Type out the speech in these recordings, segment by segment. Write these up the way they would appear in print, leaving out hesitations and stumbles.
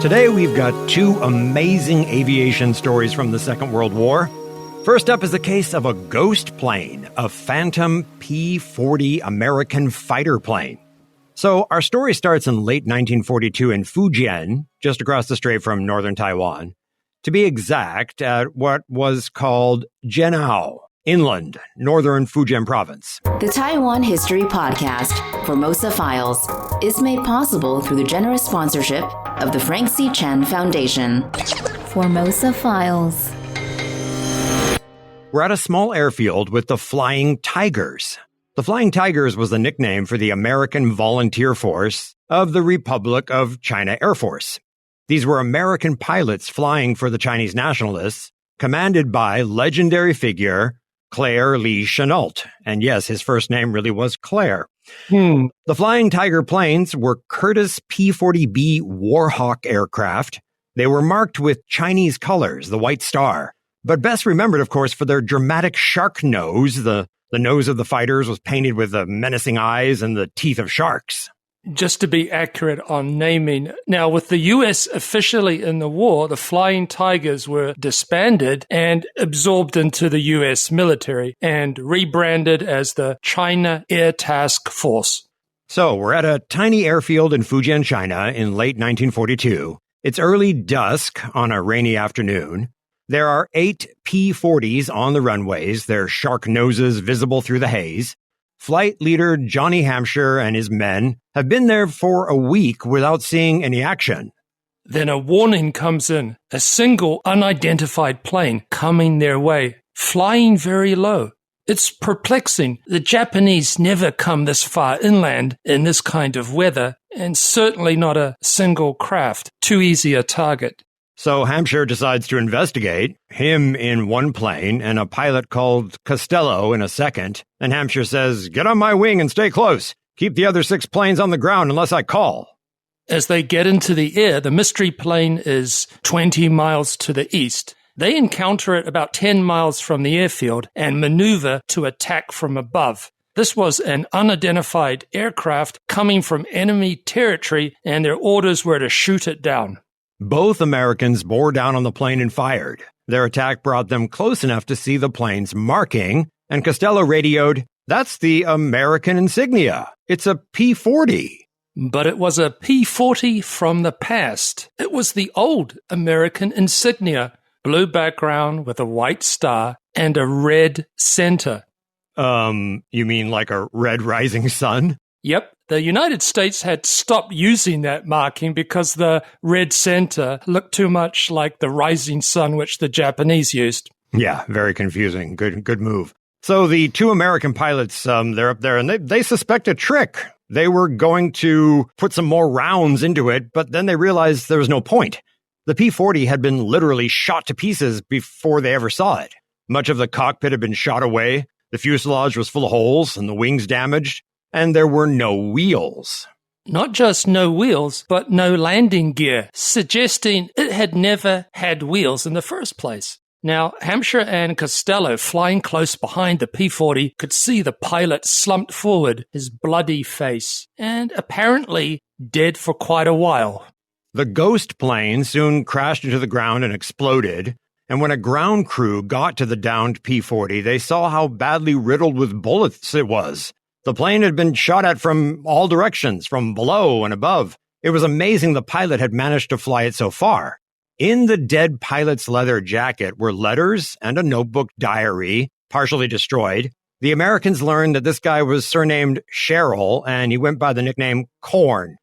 Today we've got two amazing aviation stories from the Second World War. First up is the case of a ghost plane, a Phantom P-40 American fighter plane. So our story starts in late 1942 in Fujian, just across the strait from northern Taiwan. To be exact, at what was called Jianao, inland, northern Fujian province. The Taiwan History Podcast, Formosa Files, is made possible through the generous sponsorship of the Frank C. Chen Foundation. Formosa Files. We're at a small airfield with the Flying Tigers. The Flying Tigers was the nickname for the American volunteer force of the Republic of China Air Force. These were American pilots flying for the Chinese nationalists, commanded by legendary figure Claire Lee Chennault. And yes, his first name really was Claire. The Flying Tiger planes were Curtiss P-40B Warhawk aircraft. They were marked with Chinese colors, the White Star, but best remembered, of course, for their dramatic shark nose. The nose of the fighters was painted with the menacing eyes and the teeth of sharks. Just to be accurate on naming, now with the U.S. officially in the war, the Flying Tigers were disbanded and absorbed into the U.S. military and rebranded as the China Air Task Force. So we're at a tiny airfield in Fujian, China in late 1942. It's early dusk on a rainy afternoon. There are 8 P-40s on the runways, their shark noses visible through the haze. Flight leader Johnny Hampshire and his men have been there for a week without seeing any action. Then a warning comes in, a single unidentified plane coming their way, flying very low. It's perplexing. The Japanese never come this far inland in this kind of weather, and certainly not a single craft. Too easy a target. So Hampshire decides to investigate, him in one plane and a pilot called Costello in a second. And Hampshire says, "Get on my wing and stay close. Keep the other 6 planes on the ground unless I call." As they get into the air, the mystery plane is 20 miles to the east. They encounter it about 10 miles from the airfield and maneuver to attack from above. This was an unidentified aircraft coming from enemy territory, and their orders were to shoot it down. Both Americans bore down on the plane and fired. Their attack brought them close enough to see the plane's marking, and Costello radioed, "That's the American insignia. It's a P-40. But it was a P-40 from the past. It was the old American insignia, blue background with a white star and a red center. You mean like a red rising sun? Yep. The United States had stopped using that marking because the red center looked too much like the rising sun, which the Japanese used. Yeah, very confusing. Good move. So the 2 American pilots, they're up there and they suspect a trick. They were going to put some more rounds into it, but then they realized there was no point. The P-40 had been literally shot to pieces before they ever saw it. Much of the cockpit had been shot away. The fuselage was full of holes and the wings damaged. And there were no wheels. Not just no wheels, but no landing gear, suggesting it had never had wheels in the first place. Now, Hampshire and Costello, flying close behind the P-40, could see the pilot slumped forward, his bloody face, and apparently dead for quite a while. The ghost plane soon crashed into the ground and exploded. And when a ground crew got to the downed P-40, they saw how badly riddled with bullets it was. The plane had been shot at from all directions, from below and above. It was amazing the pilot had managed to fly it so far. In the dead pilot's leather jacket were letters and a notebook diary, partially destroyed. The Americans learned that this guy was surnamed Sherrill, and he went by the nickname Corn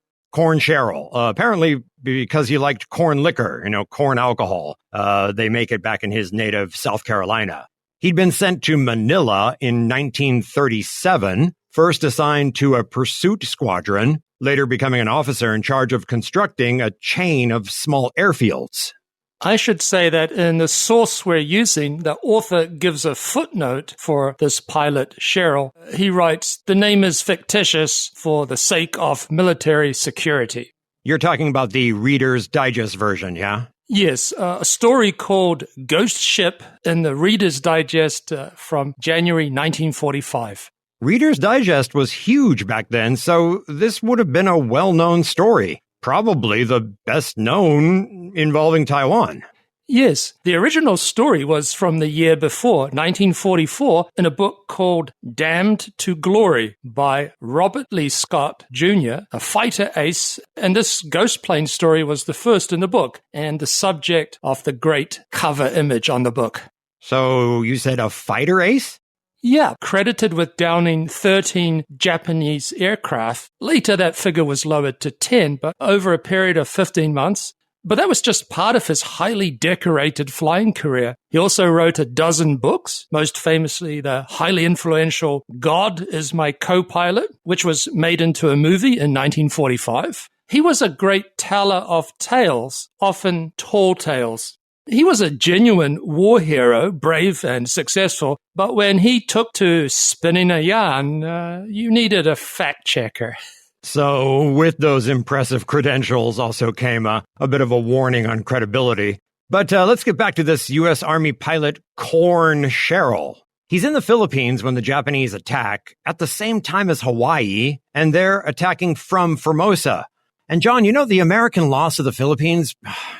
Sherrill, apparently because he liked corn liquor, corn alcohol. They make it back in his native South Carolina. He'd been sent to Manila in 1937, first assigned to a pursuit squadron, later becoming an officer in charge of constructing a chain of small airfields. I should say that in the source we're using, the author gives a footnote for this pilot, Sherrill. He writes, "The name is fictitious for the sake of military security." You're talking about the Reader's Digest version, yeah? Yes, a story called Ghost Ship in the Reader's Digest from January 1945. Reader's Digest was huge back then, so this would have been a well-known story. probably the best known involving Taiwan. Yes, the original story was from the year before, 1944, in a book called Damned to Glory by Robert Lee Scott Jr., a fighter ace, and this ghost plane story was the first in the book and the subject of the great cover image on the book. So you said a fighter ace? Yeah, credited with downing 13 Japanese aircraft. Later that figure was lowered to 10, but over a period of 15 months. But that was just part of his highly decorated flying career. He also wrote a dozen books, most famously the highly influential God is My Co-Pilot, which was made into a movie in 1945. He was a great teller of tales, often tall tales. He was a genuine war hero, brave and successful, but when he took to spinning a yarn, you needed a fact checker. So with those impressive credentials also came a bit of a warning on credibility. But let's get back to this U.S. Army pilot, Corn Sherrill. He's in the Philippines when the Japanese attack at the same time as Hawaii, and they're attacking from Formosa. And John, the American loss of the Philippines,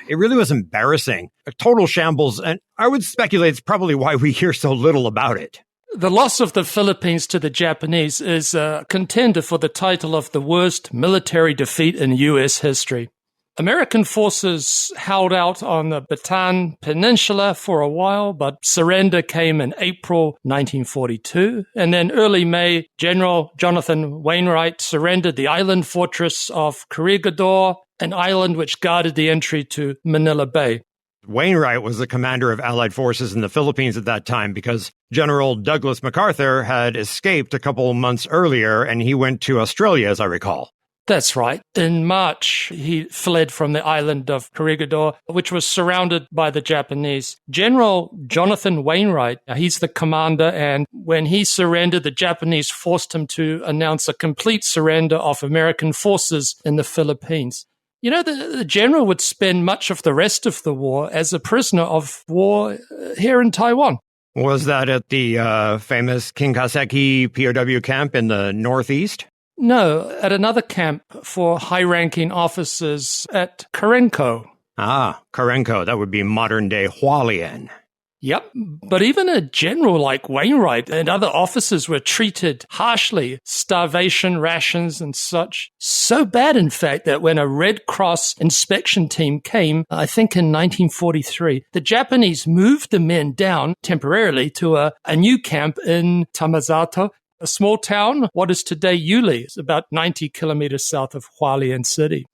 it really was embarrassing. A total shambles, and I would speculate it's probably why we hear so little about it. The loss of the Philippines to the Japanese is a contender for the title of the worst military defeat in U.S. history. American forces held out on the Bataan Peninsula for a while, but surrender came in April 1942. And then early May, General Jonathan Wainwright surrendered the island fortress of Corregidor, an island which guarded the entry to Manila Bay. Wainwright was the commander of Allied forces in the Philippines at that time because General Douglas MacArthur had escaped a couple months earlier and he went to Australia, as I recall. That's right. In March, he fled from the island of Corregidor, which was surrounded by the Japanese. General Jonathan Wainwright, he's the commander, and when he surrendered, the Japanese forced him to announce a complete surrender of American forces in the Philippines. The general would spend much of the rest of the war as a prisoner of war here in Taiwan. Was that at the famous Kingaseki POW camp in the northeast? No, at another camp for high-ranking officers at Karenko. Ah, Karenko. That would be modern-day Hualien. Yep, but even a general like Wainwright and other officers were treated harshly, starvation rations and such. So bad, in fact, that when a Red Cross inspection team came, I think in 1943, the Japanese moved the men down temporarily to a new camp in Tamazato, a small town, what is today Yuli. It's about 90 kilometers south of Hualien City.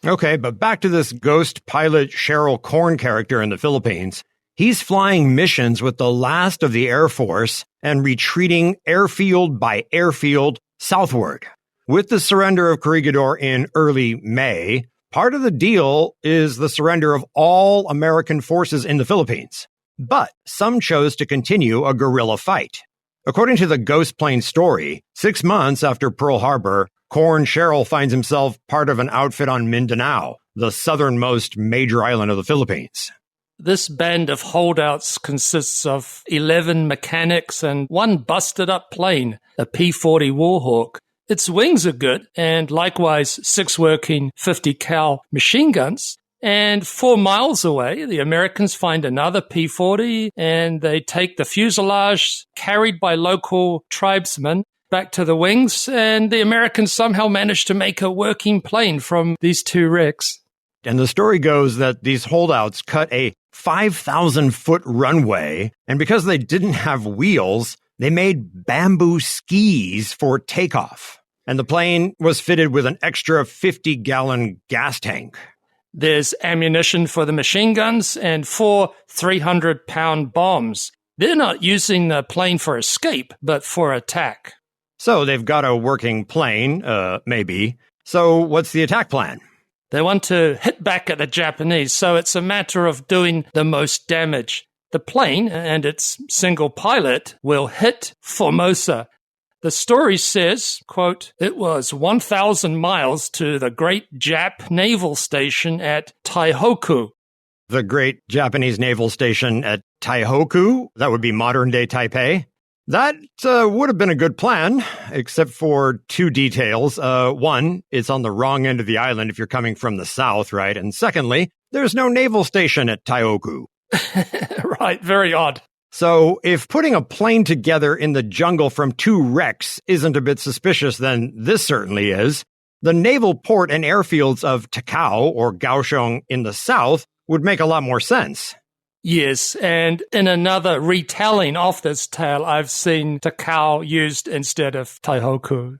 Okay, but back to this ghost pilot Cheryl Korn character in the Philippines. He's flying missions with the last of the Air Force and retreating airfield by airfield southward. With the surrender of Corregidor in early May, part of the deal is the surrender of all American forces in the Philippines. But some chose to continue a guerrilla fight. According to the ghost plane story, 6 months after Pearl Harbor, Corn Sherrill finds himself part of an outfit on Mindanao, the southernmost major island of the Philippines. This band of holdouts consists of 11 mechanics and one busted-up plane, a P-40 Warhawk. Its wings are good, and likewise 6 working 50 cal machine guns. And 4 miles away, the Americans find another P-40, and they take the fuselage carried by local tribesmen back to the wings, and the Americans somehow manage to make a working plane from these 2 wrecks. And the story goes that these holdouts cut a 5,000-foot runway, and because they didn't have wheels, they made bamboo skis for takeoff. And the plane was fitted with an extra 50-gallon gas tank. There's ammunition for the machine guns and 4 300-pound bombs. They're not using the plane for escape, but for attack. So they've got a working plane, maybe. So what's the attack plan? They want to hit back at the Japanese, so it's a matter of doing the most damage. The plane and its single pilot will hit Formosa. The story says, quote, it was 1,000 miles to the great Jap naval station at Taihoku. The great Japanese naval station at Taihoku? That would be modern-day Taipei? That would have been a good plan, except for two details. One, it's on the wrong end of the island if you're coming from the south, right? And secondly, there's no naval station at Taioku. Right, very odd. So if putting a plane together in the jungle from two wrecks isn't a bit suspicious, then this certainly is. The naval port and airfields of Takao or Kaohsiung in the south would make a lot more sense. Yes, and in another retelling of this tale, I've seen Takao used instead of Taihoku.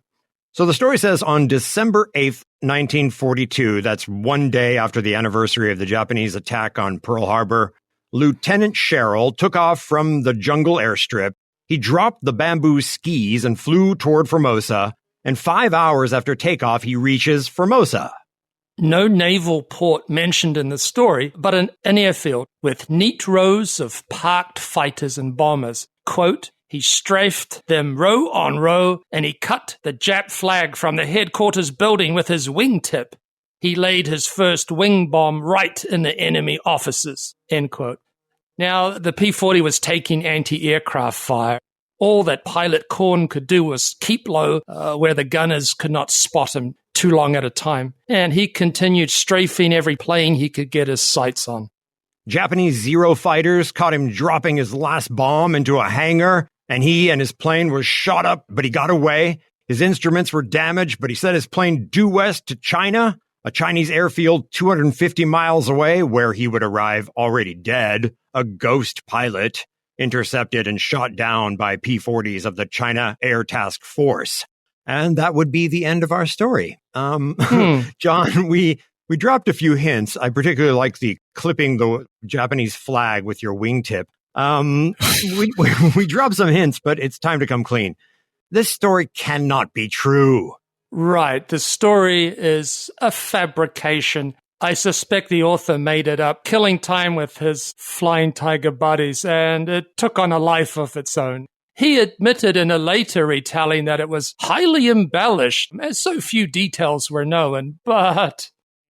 So the story says on December 8th, 1942, that's one day after the anniversary of the Japanese attack on Pearl Harbor, Lieutenant Sherrill took off from the jungle airstrip. He dropped the bamboo skis and flew toward Formosa, and 5 hours after takeoff, he reaches Formosa. No naval port mentioned in the story, but an airfield with neat rows of parked fighters and bombers. Quote, he strafed them row on row, and he cut the Jap flag from the headquarters building with his wingtip. He laid his first wing bomb right in the enemy officers, end quote. Now, the P-40 was taking anti-aircraft fire. All that pilot Korn could do was keep low where the gunners could not spot him too long at a time, and he continued strafing every plane he could get his sights on. Japanese Zero fighters caught him dropping his last bomb into a hangar, and he and his plane were shot up, but he got away. His instruments were damaged, but he set his plane due west to China, a Chinese airfield 250 miles away, where he would arrive already dead, a ghost pilot, intercepted and shot down by P-40s of the China Air Task Force. And that would be the end of our story. John, we dropped a few hints. I particularly like the clipping the Japanese flag with your wingtip. We dropped some hints, but it's time to come clean. This story cannot be true. Right. The story is a fabrication. I suspect the author made it up, killing time with his flying tiger buddies, and it took on a life of its own. He admitted in a later retelling that it was highly embellished, as so few details were known, but...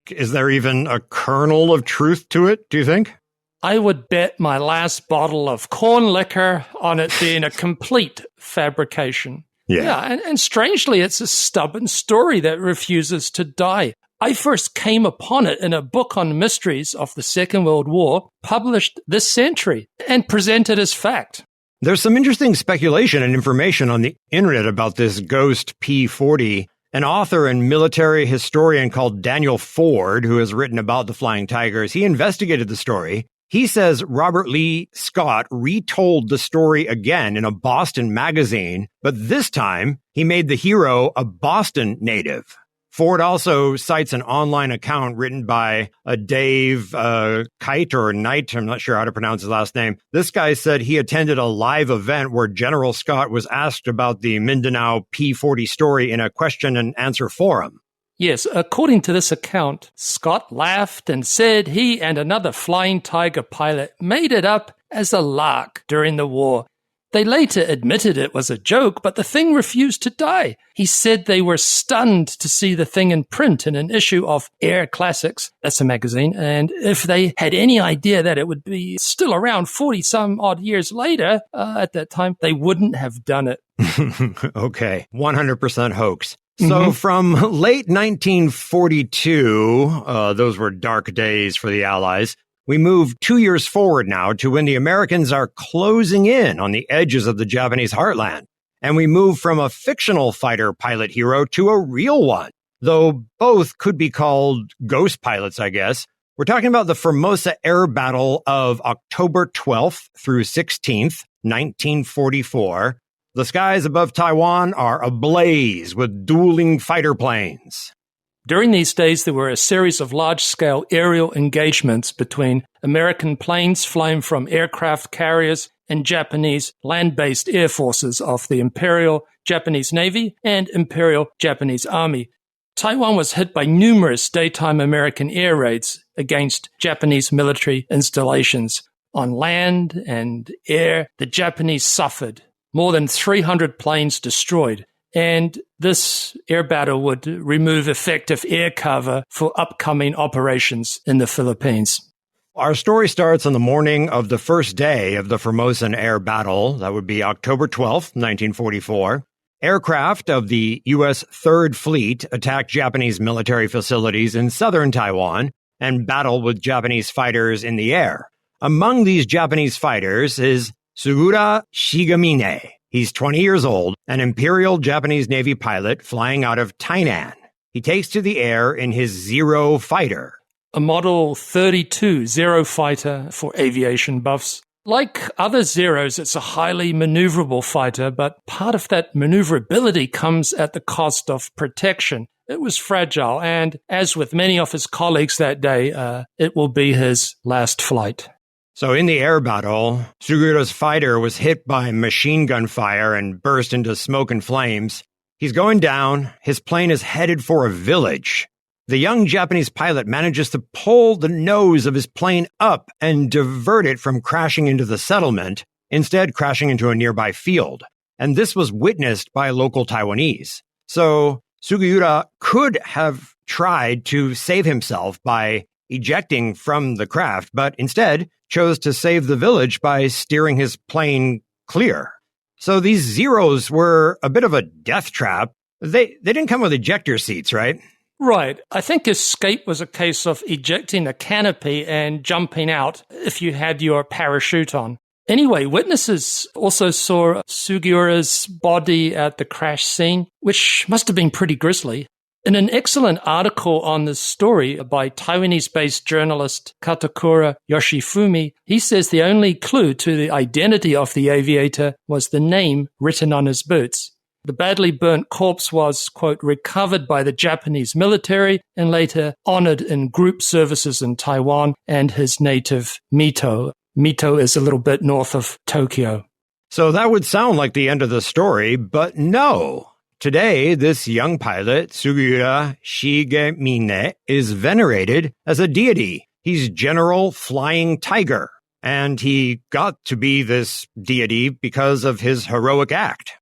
Is there even a kernel of truth to it, do you think? I would bet my last bottle of corn liquor on it being a complete fabrication. Yeah, and strangely, it's a stubborn story that refuses to die. I first came upon it in a book on mysteries of the Second World War, published this century, and presented as fact. There's some interesting speculation and information on the internet about this ghost P-40. An author and military historian called Daniel Ford, who has written about the Flying Tigers, he investigated the story. He says Robert Lee Scott retold the story again in a Boston magazine, but this time he made the hero a Boston native. Ford also cites an online account written by a Dave Kite or Knight. I'm not sure how to pronounce his last name. This guy said he attended a live event where General Scott was asked about the Mindanao P-40 story in a question and answer forum. Yes, according to this account, Scott laughed and said he and another Flying Tiger pilot made it up as a lark during the war. They later admitted it was a joke, but the thing refused to die. He said they were stunned to see the thing in print in an issue of Air Classics, that's a magazine, and if they had any idea that it would be still around 40-some-odd years later, at that time, they wouldn't have done it. Okay, 100% hoax. So from late 1942, those were dark days for the Allies, we move 2 years forward now to when the Americans are closing in on the edges of the Japanese heartland. And we move from a fictional fighter pilot hero to a real one, though both could be called ghost pilots, I guess. We're talking about the Formosa Air Battle of October 12th through 16th, 1944. The skies above Taiwan are ablaze with dueling fighter planes. During these days, there were a series of large-scale aerial engagements between American planes flying from aircraft carriers and Japanese land-based air forces of the Imperial Japanese Navy and Imperial Japanese Army. Taiwan was hit by numerous daytime American air raids against Japanese military installations. On land and air, the Japanese suffered. More than 300 planes destroyed. And this air battle would remove effective air cover for upcoming operations in the Philippines. Our story starts on the morning of the first day of the Formosan air battle. That would be October 12th, 1944. Aircraft of the U.S. Third Fleet attacked Japanese military facilities in southern Taiwan and battled with Japanese fighters in the air. Among these Japanese fighters is Sugura Shigemine. He's 20 years old, an Imperial Japanese Navy pilot flying out of Tainan. He takes to the air in his Zero fighter. A Model 32 Zero fighter for aviation buffs. Like other Zeros, it's a highly maneuverable fighter, but part of that maneuverability comes at the cost of protection. It was fragile, and as with many of his colleagues that day, it will be his last flight. So in the air battle, Sugura's fighter was hit by machine gun fire and burst into smoke and flames. He's going down. His plane is headed for a village. The young Japanese pilot manages to pull the nose of his plane up and divert it from crashing into the settlement, instead crashing into a nearby field. And this was witnessed by local Taiwanese. So Sugura could have tried to save himself by ejecting from the craft, but instead chose to save the village by steering his plane clear. So these Zeros were a bit of a death trap. They didn't come with ejector seats, right? Right. I think escape was a case of ejecting a canopy and jumping out if you had your parachute on. Anyway, witnesses also saw Sugura's body at the crash scene, which must have been pretty grisly. In an excellent article on this story by Taiwanese-based journalist Katakura Yoshifumi, he says the only clue to the identity of the aviator was the name written on his boots. The badly burnt corpse was, quote, recovered by the Japanese military and later honored in group services in Taiwan and his native Mito. Mito is a little bit north of Tokyo. So that would sound like the end of the story, but no. Today, this young pilot, Sugura Shigemine, is venerated as a deity. He's General Flying Tiger, and he got to be this deity because of his heroic act.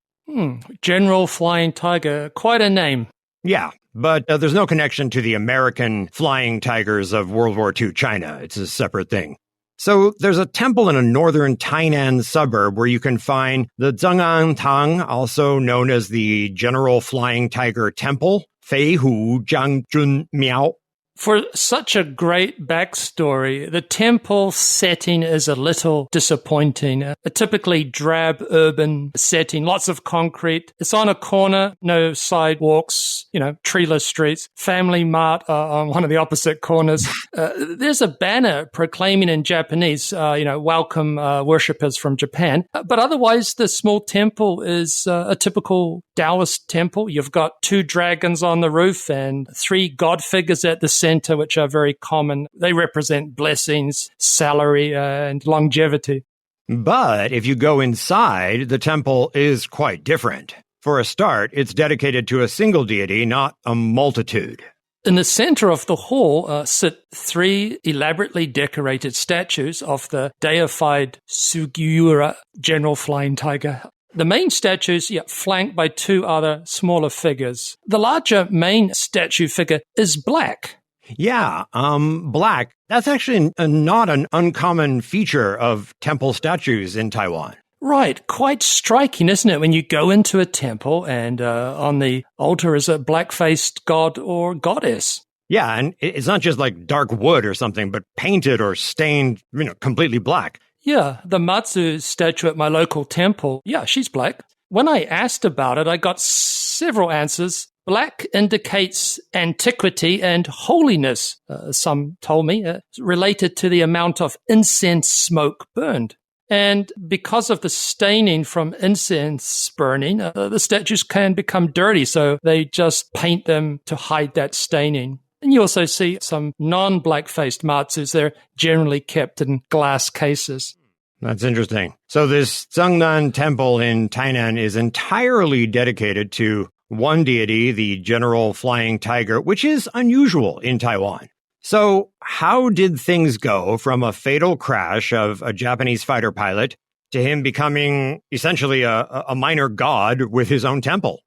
General Flying Tiger, quite a name. Yeah, but there's no connection to the American Flying Tigers of World War II China. It's a separate thing. So there's a temple in a northern Tainan suburb where you can find the Zheng'an Tang, also known as the General Flying Tiger Temple, Fei Hu Jiang Jun Miao. For such a great backstory, the temple setting is a little disappointing. A typically drab urban setting, lots of concrete. It's on a corner, no sidewalks, treeless streets. Family Mart on one of the opposite corners. There's a banner proclaiming in Japanese, welcome worshippers from Japan. But otherwise, the small temple is a typical Taoist temple. You've got 2 dragons on the roof and 3 god figures at the center, which are very common. They represent blessings, salary, and longevity. But if you go inside, the temple is quite different. For a start, it's dedicated to a single deity, not a multitude. In the center of the hall sit 3 elaborately decorated statues of the deified Sugura, General Flying Tiger. The main statues flanked by 2 other smaller figures. The larger main statue figure is black. Yeah, black. That's actually not an uncommon feature of temple statues in Taiwan. Right, quite striking, isn't it, when you go into a temple and on the altar is a black-faced god or goddess. Yeah, and it's not just like dark wood or something, but painted or stained, completely black. Yeah, the Matsu statue at my local temple, she's black. When I asked about it, I got several answers. Black indicates antiquity and holiness, some told me, related to the amount of incense smoke burned. And because of the staining from incense burning, the statues can become dirty, so they just paint them to hide that staining. And you also see some non-black-faced matsus. They're generally kept in glass cases. That's interesting. So this Zhengnan Temple in Tainan is entirely dedicated to one deity, the General Flying Tiger, which is unusual in Taiwan. So how did things go from a fatal crash of a Japanese fighter pilot to him becoming essentially a minor god with his own temple?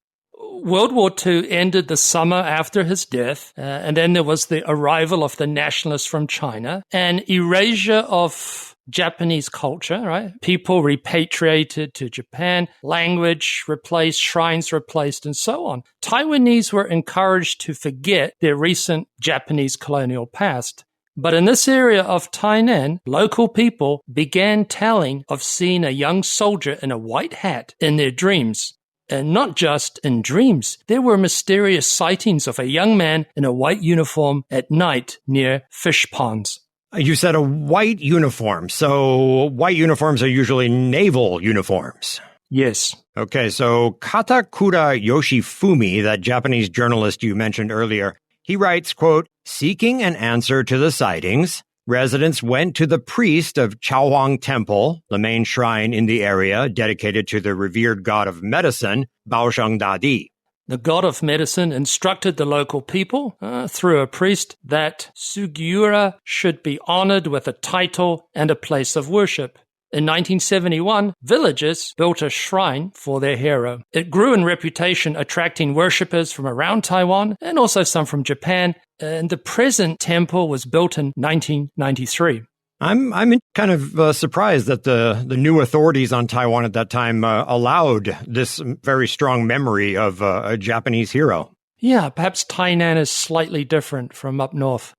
World War II ended the summer after his death, and then there was the arrival of the nationalists from China and erasure of Japanese culture, right? People repatriated to Japan, language replaced, shrines replaced, and so on. Taiwanese were encouraged to forget their recent Japanese colonial past. But in this area of Tainan, local people began telling of seeing a young soldier in a white hat in their dreams. And not just in dreams. There were mysterious sightings of a young man in a white uniform at night near fish ponds. You said a white uniform, so white uniforms are usually naval uniforms. Yes. Okay, so Katakura Yoshifumi, that Japanese journalist you mentioned earlier, he writes, quote, seeking an answer to the sightings, residents went to the priest of Chaohuang Temple, the main shrine in the area dedicated to the revered god of medicine, Baosheng Dadi. The god of medicine instructed the local people, through a priest, that Sugiura should be honored with a title and a place of worship. In 1971, villagers built a shrine for their hero. It grew in reputation, attracting worshippers from around Taiwan and also some from Japan, and the present temple was built in 1993. I'm kind of surprised that the new authorities on Taiwan at that time allowed this very strong memory of a Japanese hero. Yeah, perhaps Tainan is slightly different from up north.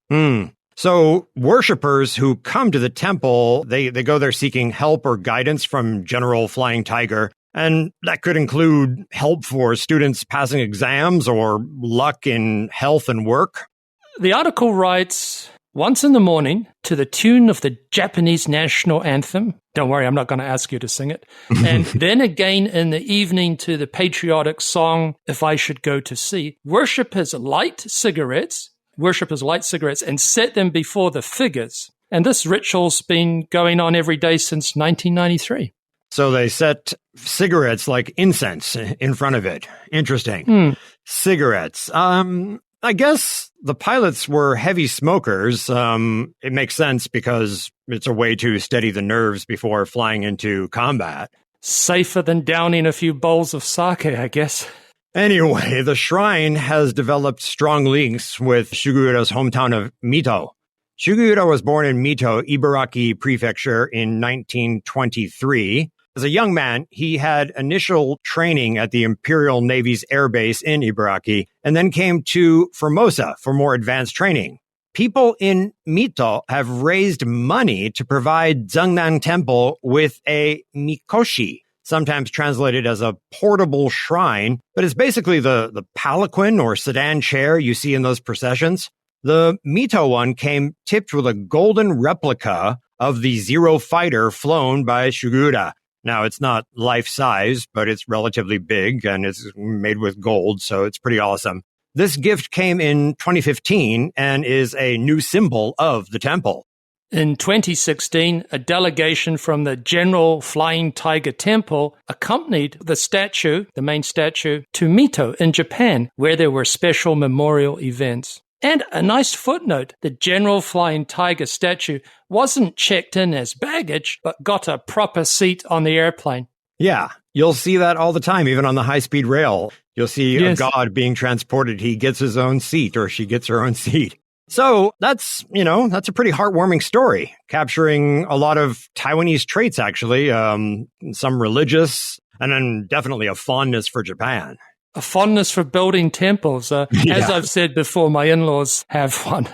So worshippers who come to the temple, they go there seeking help or guidance from General Flying Tiger, and that could include help for students passing exams or luck in health and work. The article writes, once in the morning, to the tune of the Japanese national anthem. Don't worry, I'm not going to ask you to sing it. And then again in the evening to the patriotic song, If I Should Go to Sea, worshippers light cigarettes and set them before the figures. And this ritual's been going on every day since 1993. So they set cigarettes like incense in front of it. Interesting. Cigarettes. I guess the pilots were heavy smokers. It makes sense because it's a way to steady the nerves before flying into combat. Safer than downing a few bowls of sake, I guess. Anyway, the shrine has developed strong links with Sugiura's hometown of Mito. Sugiura was born in Mito, Ibaraki Prefecture in 1923. As a young man, he had initial training at the Imperial Navy's Air Base in Ibaraki and then came to Formosa for more advanced training. People in Mito have raised money to provide Zhengnan Temple with a mikoshi, sometimes translated as a portable shrine, but it's basically the palanquin or sedan chair you see in those processions. The Mito one came tipped with a golden replica of the Zero fighter flown by Sugiura. Now, it's not life-size, but it's relatively big, and it's made with gold, so it's pretty awesome. This gift came in 2015 and is a new symbol of the temple. In 2016, a delegation from the General Flying Tiger Temple accompanied the main statue, to Mito in Japan, where there were special memorial events. And a nice footnote, the General Flying Tiger statue wasn't checked in as baggage, but got a proper seat on the airplane. Yeah, you'll see that all the time, even on the high-speed rail. You'll see a god being transported. He gets his own seat, or she gets her own seat. So that's a pretty heartwarming story, capturing a lot of Taiwanese traits, actually, some religious, and then definitely a fondness for Japan. A fondness for building temples. As I've said before, my in-laws have one.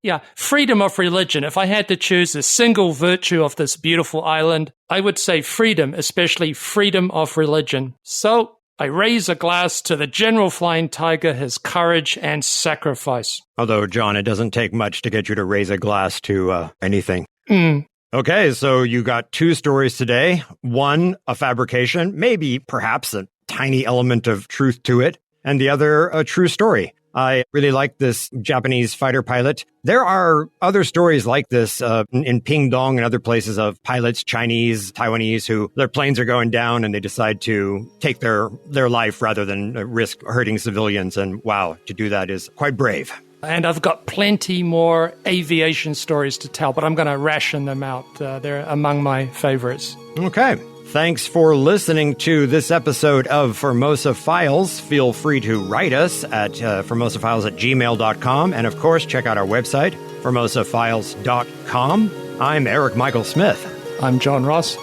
Yeah, freedom of religion. If I had to choose a single virtue of this beautiful island, I would say freedom, especially freedom of religion. So I raise a glass to the General Flying Tiger, his courage and sacrifice. Although, John, it doesn't take much to get you to raise a glass to anything. Okay, so you got two stories today. One, a fabrication, maybe perhaps a tiny element of truth to it, and the other, a true story. I really like this Japanese fighter pilot. There are other stories like this in Pingdong and other places of pilots, Chinese, Taiwanese, who their planes are going down and they decide to take their life rather than risk hurting civilians. And wow, to do that is quite brave. And I've got plenty more aviation stories to tell, but I'm going to ration them out. They're among my favorites. Okay. Thanks for listening to this episode of Formosa Files. Feel free to write us at formosafiles@gmail.com. And of course, check out our website, formosafiles.com. I'm Eric Michael Smith. I'm John Ross.